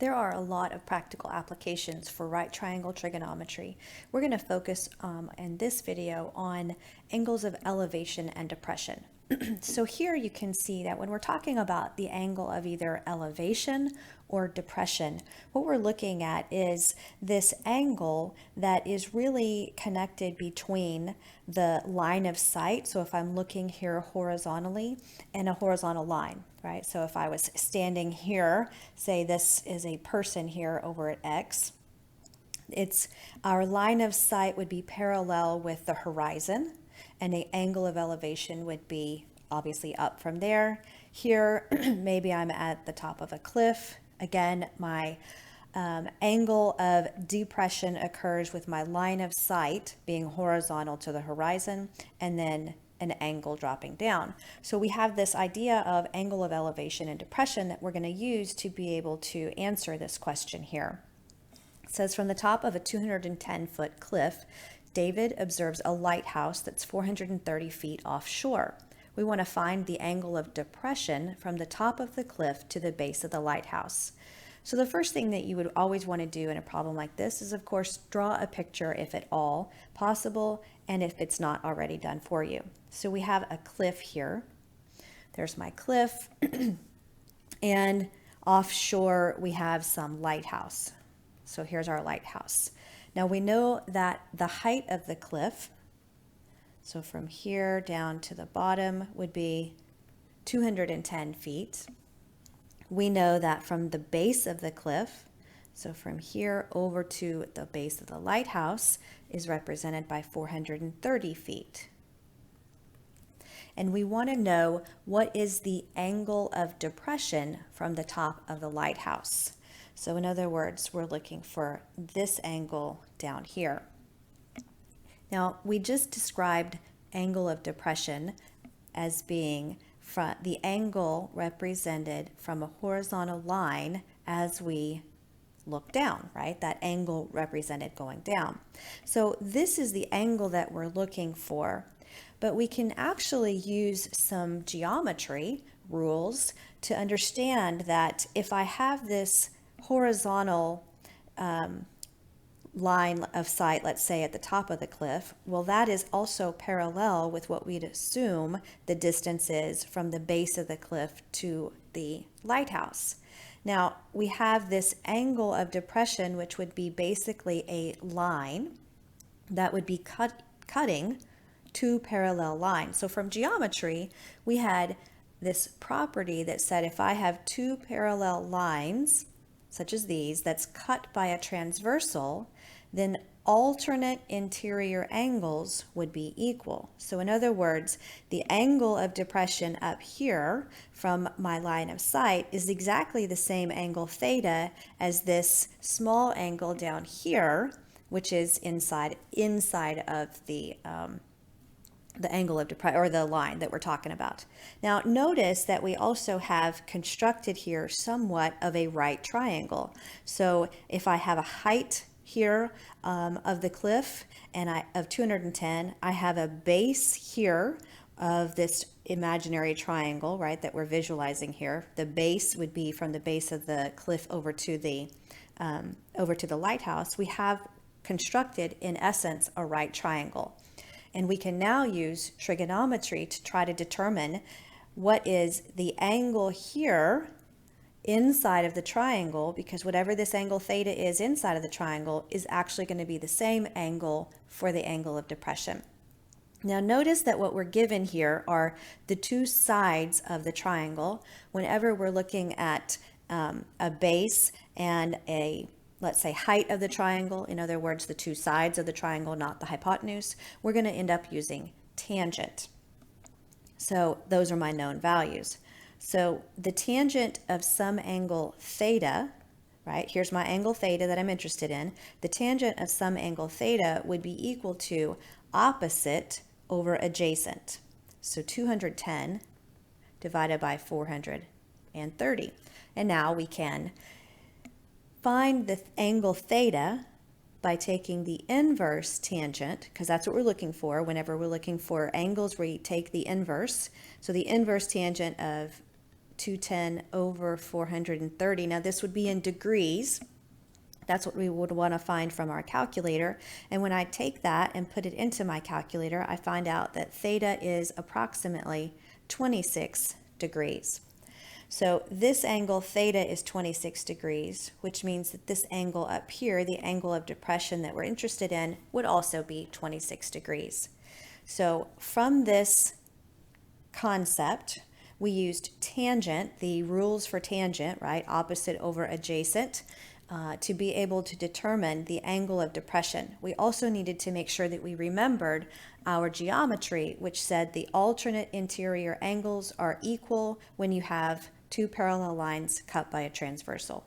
There are a lot of practical applications for right triangle trigonometry. We're going to focus in this video on angles of elevation and depression. So here you can see that when we're talking about the angle of either elevation or depression, what we're looking at is this angle that is really connected between the line of sight. So if I'm looking here horizontally and a horizontal line, right? So if I was standing here, say this is a person here over at X, it's our line of sight would be parallel with the horizon, and the angle of elevation would be obviously up from there. Here, maybe I'm at the top of a cliff. Again, my angle of depression occurs with my line of sight being horizontal to the horizon, and then an angle dropping down. So we have this idea of angle of elevation and depression that we're going to use to be able to answer this question here. It says, from the top of a 210-foot cliff, David observes a lighthouse that's 430 feet offshore. We want to find the angle of depression from the top of the cliff to the base of the lighthouse. So the first thing that you would always want to do in a problem like this is, of course, draw a picture if at all possible, and if it's not already done for you. So we have a cliff here. There's my cliff, and offshore we have some lighthouse. So here's our lighthouse. Now we know that the height of the cliff, so from here down to the bottom, would be 210 feet. We know that from the base of the cliff, so from here over to the base of the lighthouse, is represented by 430 feet. And we want to know what is the angle of depression from the top of the lighthouse. So in other words, we're looking for this angle down here. Now, we just described angle of depression as being the angle represented from a horizontal line as we look down, right? That angle represented going down. So this is the angle that we're looking for, but we can actually use some geometry rules to understand that if I have this horizontal line of sight, let's say at the top of the cliff, well, that is also parallel with what we'd assume the distance is from the base of the cliff to the lighthouse. Now, we have this angle of depression, which would be basically a line that would be cutting two parallel lines. So from geometry, we had this property that said if I have two parallel lines, such as these, that's cut by a transversal, then alternate interior angles would be equal. So in other words, the angle of depression up here from my line of sight is exactly the same angle theta as this small angle down here, which is inside of the angle of depression, or the line that we're talking about. Now notice that we also have constructed here somewhat of a right triangle. So if I have a height here of the cliff and of 210, I have a base here of this imaginary triangle, right, that we're visualizing here. The base would be from the base of the cliff over to the lighthouse. We have constructed, in essence, a right triangle. And we can now use trigonometry to try to determine what is the angle here inside of the triangle, because whatever this angle theta is inside of the triangle is actually going to be the same angle for the angle of depression. Now notice that what we're given here are the two sides of the triangle. Whenever we're looking at a base and a, let's say, height of the triangle, in other words, the two sides of the triangle, not the hypotenuse, we're going to end up using tangent. So those are my known values. So the tangent of some angle theta, right, here's my angle theta that I'm interested in. The tangent of some angle theta would be equal to opposite over adjacent. So 210 divided by 430. And now we can find the angle theta by taking the inverse tangent, because that's what we're looking for whenever we're looking for angles where you take the inverse. So the inverse tangent of 210 over 430. Now this would be in degrees. That's what we would want to find from our calculator. And when I take that and put it into my calculator, I find out that theta is approximately 26 degrees. So this angle theta is 26 degrees, which means that this angle up here, the angle of depression that we're interested in, would also be 26 degrees. So from this concept, we used tangent, the rules for tangent, right? Opposite over adjacent, to be able to determine the angle of depression. We also needed to make sure that we remembered our geometry, which said the alternate interior angles are equal when you have two parallel lines cut by a transversal.